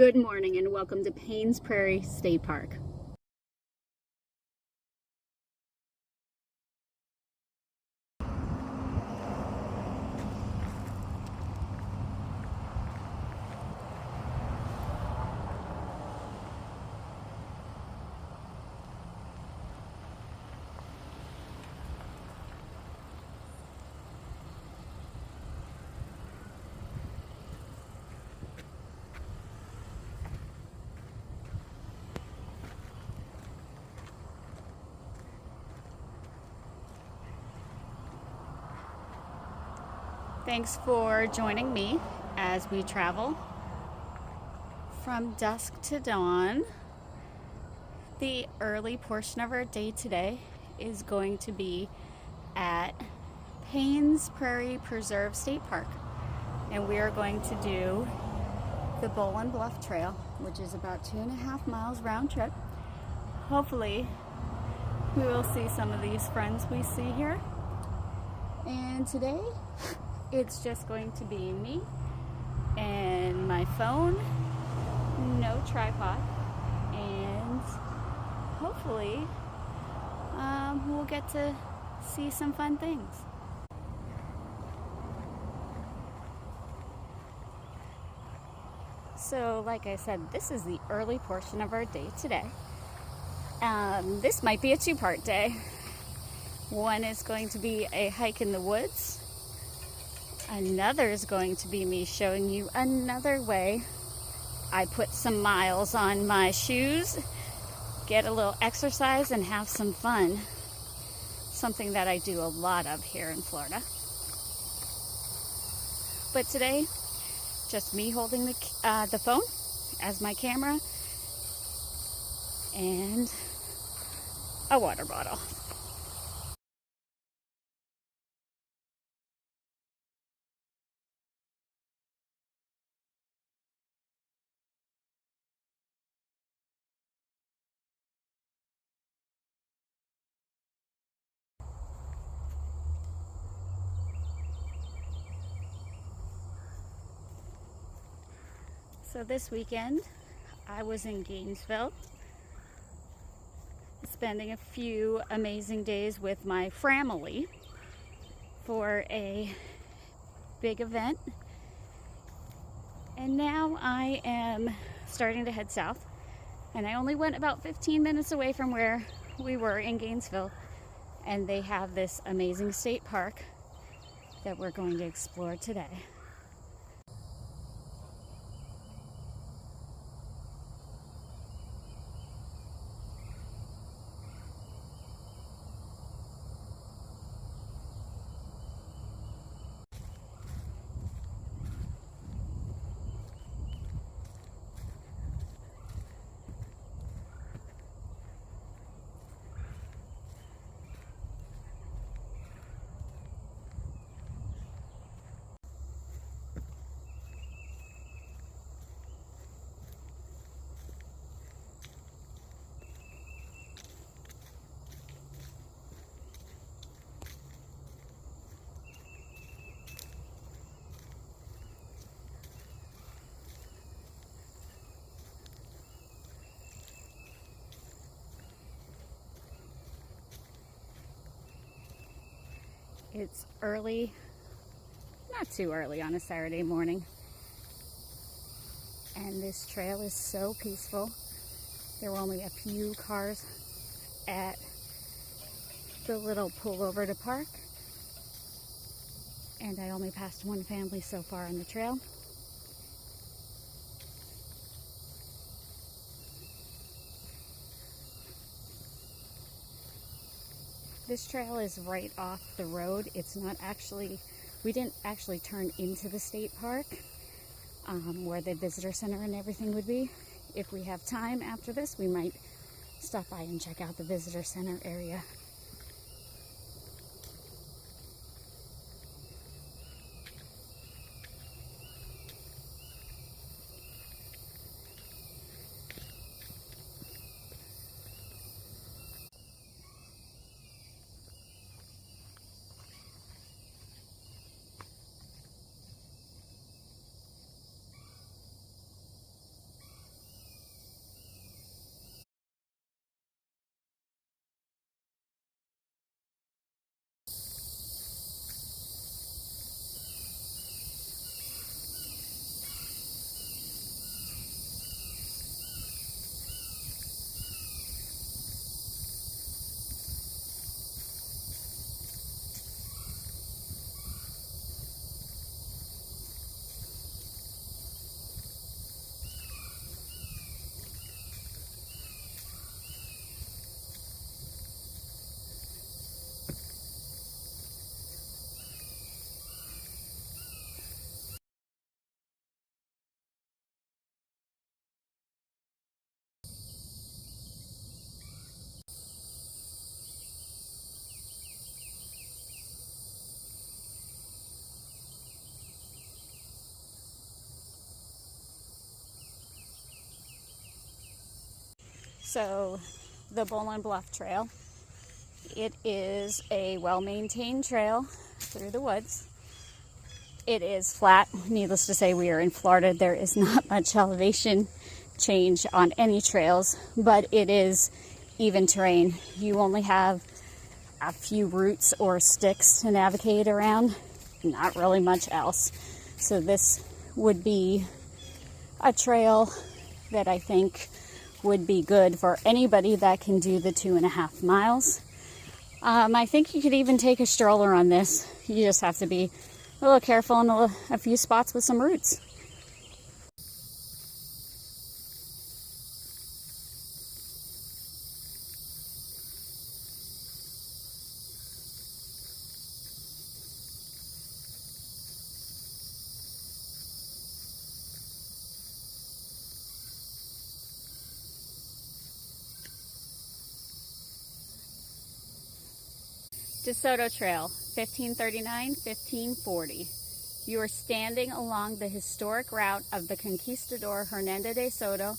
Good morning and welcome to Paynes Prairie State Park. Thanks for joining me as we travel from dusk to dawn. The early portion of our day today is going to be at Paynes Prairie Preserve State Park, and we are going to do the Bolen Bluff Trail, which is about 2.5 miles round trip. Hopefully we will see some of these friends we see here. And today it's just going to be me and my phone, no tripod, and hopefully we'll get to see some fun things. So like I said, this is the early portion of our day today. This might be a two-part day. One is going to be a hike in the woods. Another is going to be me showing you another way I put some miles on my shoes, get a little exercise, and have some fun. Something that I do a lot of here in Florida. But today, just me holding the phone as my camera and a water bottle. So this weekend, I was in Gainesville, spending a few amazing days with my family for a big event. And now I am starting to head south, and I only went about 15 minutes away from where we were in Gainesville, and they have this amazing state park that we're going to explore today. It's early, not too early on a Saturday morning, and this trail is so peaceful. There were only a few cars at the little pullover to park, and I only passed one family so far on the trail. This trail is right off the road. It's not actually, we didn't actually turn into the state park where the visitor center and everything would be. If we have time after this, we might stop by and check out the visitor center area. So the Bolen Bluff Trail, it is a well-maintained trail through the woods. It is flat. Needless to say, we are in Florida. There is not much elevation change on any trails, but it is even terrain. You only have a few roots or sticks to navigate around, not really much else. So this would be a trail that I think would be good for anybody that can do the 2.5 miles. I think you could even take a stroller on this. You just have to be a little careful in a few spots with some roots. DeSoto Trail, 1539-1540. You are standing along the historic route of the conquistador Hernando de Soto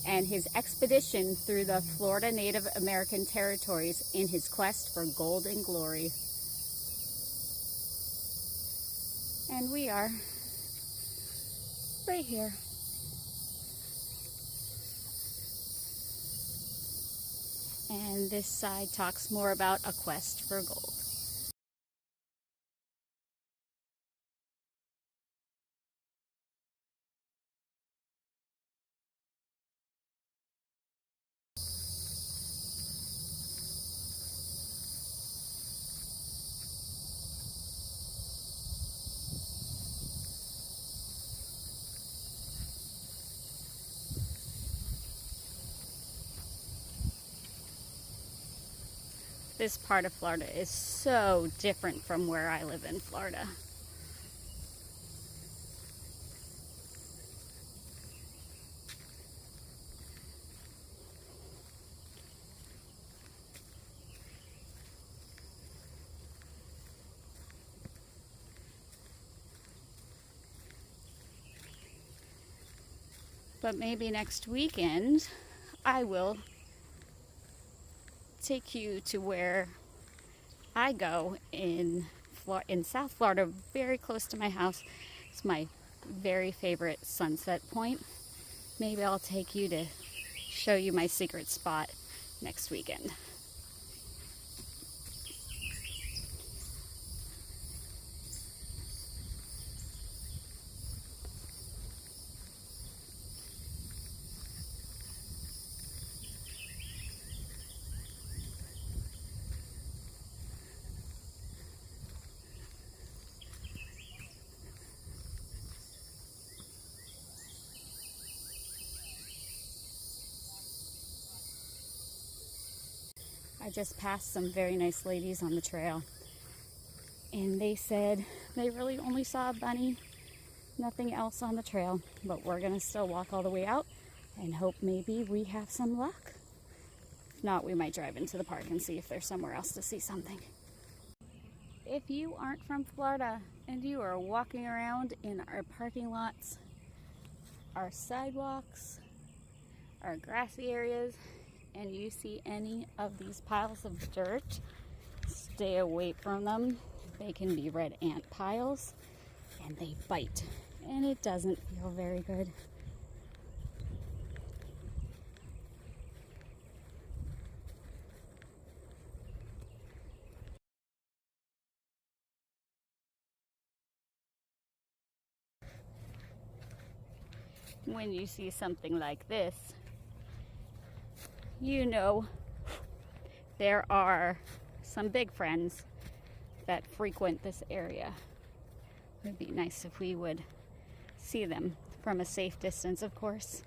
and his expedition through the Florida Native American territories in his quest for gold and glory. And we are right here. And this side talks more about a quest for gold. This part of Florida is so different from where I live in Florida. But maybe next weekend I will take you to where I go in South Florida, very close to my house. It's my very favorite sunset point. Maybe I'll take you to show you my secret spot next weekend. I just passed some very nice ladies on the trail, and they said they really only saw a bunny, nothing else on the trail, but we're gonna still walk all the way out and hope maybe we have some luck. If not, we might drive into the park and see if there's somewhere else to see something. If you aren't from Florida and you are walking around in our parking lots, our sidewalks, our grassy areas, and you see any of these piles of dirt, stay away from them. They can be red ant piles, and they bite, and it doesn't feel very good. When you see something like this, you know there are some big friends that frequent this area. It would be nice if we would see them from a safe distance, of course.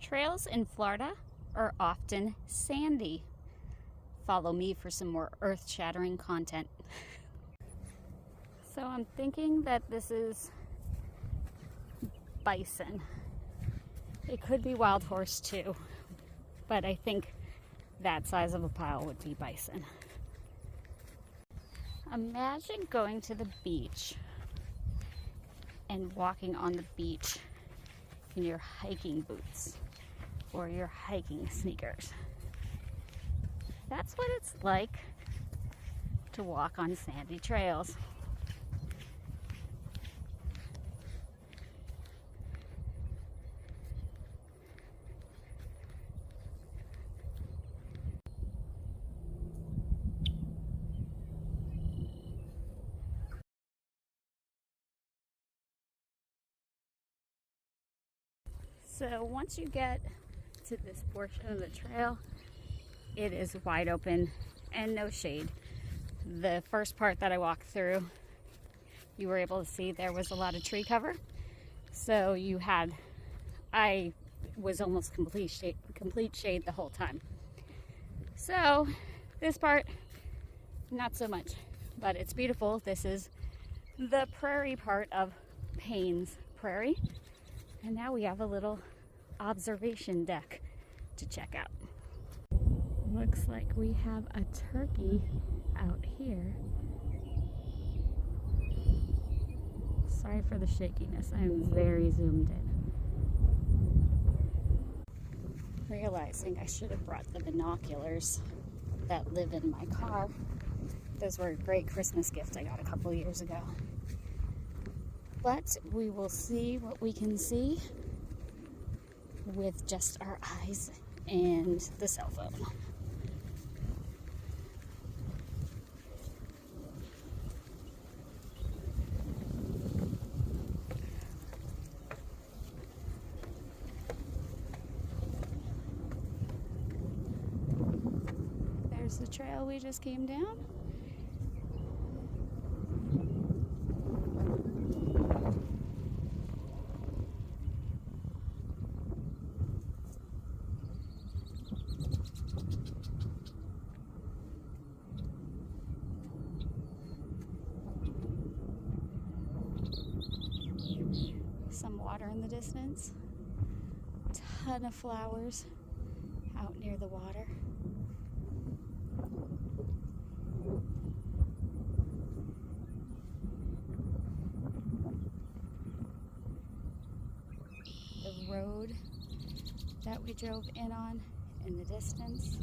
Trails in Florida are often sandy. Follow me for some more earth-shattering content. So I'm thinking that this is bison. It could be wild horse too. but I think that size of a pile would be bison. Imagine going to the beach and walking on the beach in your hiking boots or your hiking sneakers. That's what it's like to walk on sandy trails. So once you get to this portion of the trail, it is wide open and no shade. The first part that I walked through, you were able to see there was a lot of tree cover. So I was almost complete shade the whole time. So this part, not so much, but it's beautiful. This is the prairie part of Paynes Prairie. And now we have a little observation deck to check out. Looks like we have a turkey out here. Sorry for the shakiness, I'm very zoomed in. Realizing I should have brought the binoculars that live in my car. Those were a great Christmas gift I got a couple years ago. But we will see what we can see with just our eyes and the cell phone. There's the trail we just came down. Some water in the distance. Ton of flowers out near the water. The road that we drove in on in the distance.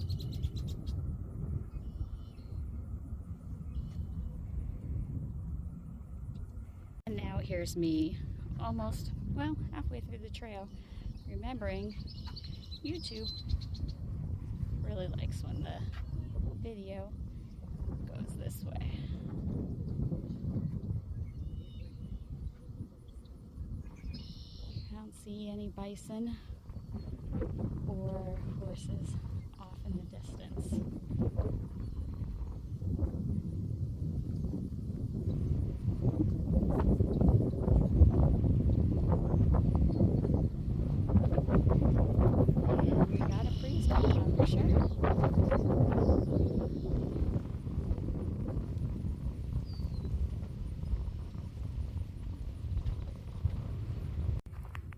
And now here's me almost, well, halfway through the trail, remembering YouTube really likes when the video goes this way. I don't see any bison or horses off in the distance.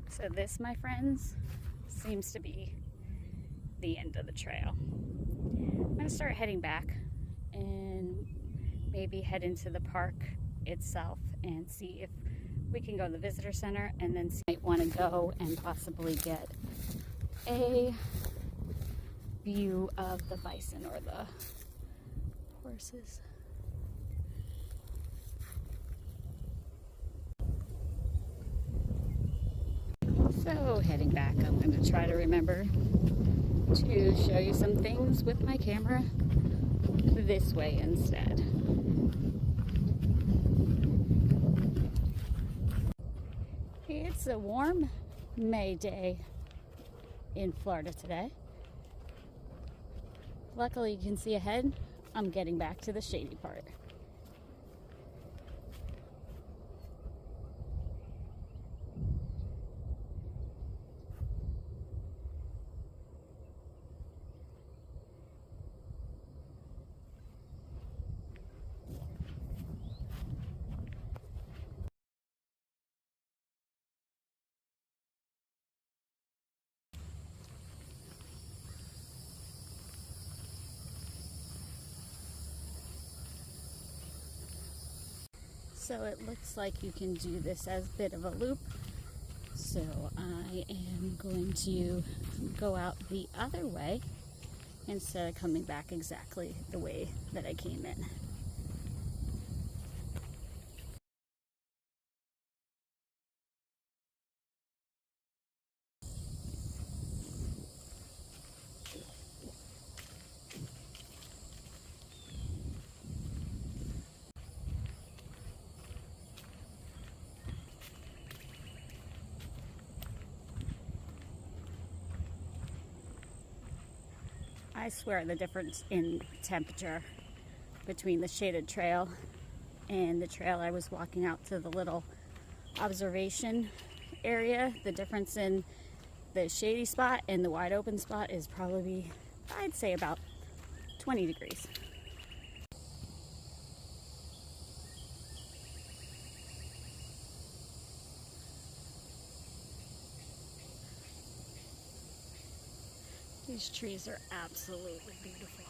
So this, my friends, seems to be the end of the trail. I'm going to start heading back and maybe head into the park itself and see if we can go to the visitor center, and then might want to go and possibly get a view of the bison or the horses. So heading back, I'm going to try to remember to show you some things with my camera this way instead. It's a warm May day in Florida today. Luckily you can see ahead, I'm getting back to the shady part. So it looks like you can do this as a bit of a loop. So I am going to go out the other way instead of coming back exactly the way that I came in. I swear the difference in temperature between the shaded trail and the trail I was walking out to the little observation area, the difference in the shady spot and the wide open spot is probably, I'd say, about 20 degrees. These trees are absolutely beautiful.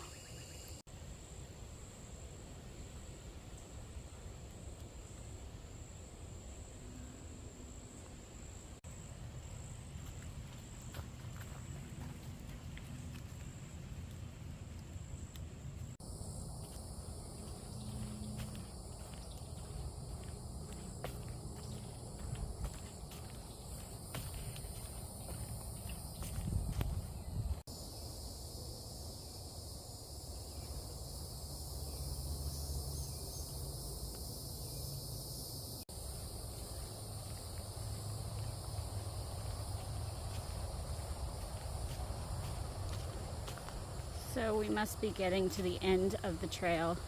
So we must be getting to the end of the trail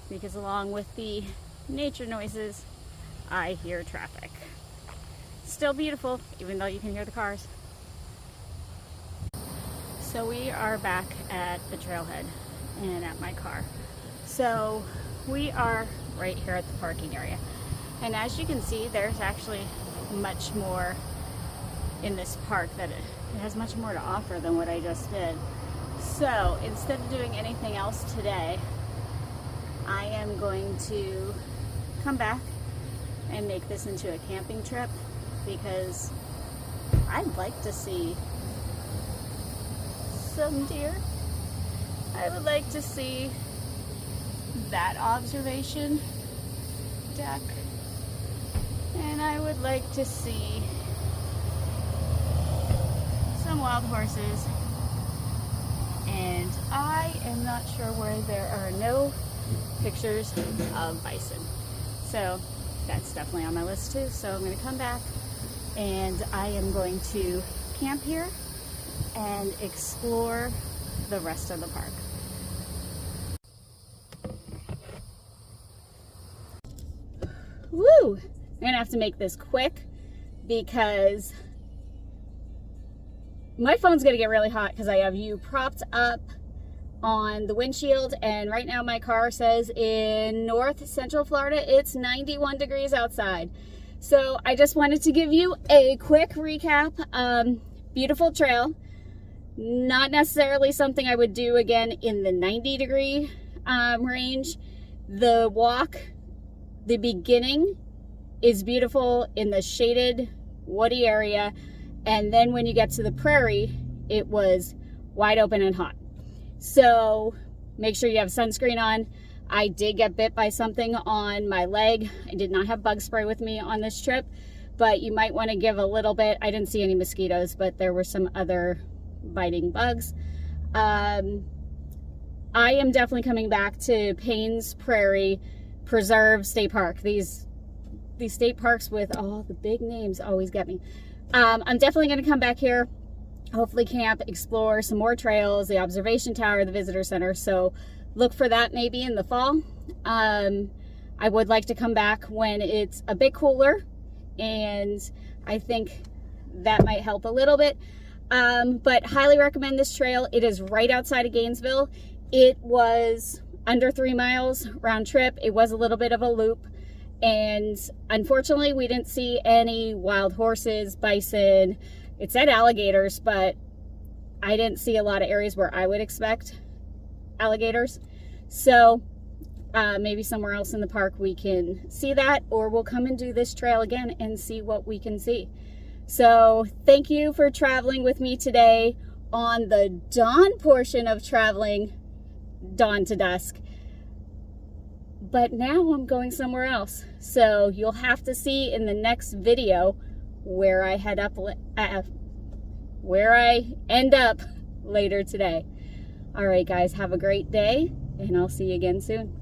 because along with the nature noises, I hear traffic. Still beautiful, even though you can hear the cars. So we are back at the trailhead and at my car. So we are right here at the parking area. And as you can see, there's actually much more in this park that it has much more to offer than what I just did. So instead of doing anything else today, I am going to come back and make this into a camping trip because I'd like to see some deer. I would like to see that observation deck, and I would like to see some wild horses. And I am not sure where there are no pictures of bison. So that's definitely on my list too. So I'm going to come back and I am going to camp here and explore the rest of the park. Woo! I'm going to have to make this quick because my phone's gonna get really hot because I have you propped up on the windshield, and right now my car says in North Central Florida it's 91 degrees outside. So I just wanted to give you a quick recap. Beautiful trail, not necessarily something I would do again in the 90-degree range. The walk, the beginning is beautiful in the shaded woody area. And then when you get to the prairie, it was wide open and hot. So make sure you have sunscreen on. I did get bit by something on my leg. I did not have bug spray with me on this trip, but you might want to give a little bit. I didn't see any mosquitoes, but there were some other biting bugs. I am definitely coming back to Paynes Prairie Preserve State Park. These state parks with all the big names always get me. I'm definitely going to come back here, hopefully camp, explore some more trails, the observation tower, the visitor center. So look for that maybe in the fall. I would like to come back when it's a bit cooler, and I think that might help a little bit. But highly recommend this trail. It is right outside of Gainesville. It was under 3 miles round trip. It was a little bit of a loop. And unfortunately, we didn't see any wild horses, bison. It said alligators, but I didn't see a lot of areas where I would expect alligators. So maybe somewhere else in the park we can see that, or we'll come and do this trail again and see what we can see. So thank you for traveling with me today on the dawn portion of traveling dawn to dusk. But now I'm going somewhere else. So you'll have to see in the next video where I end up later today. All right, guys, have a great day, and I'll see you again soon.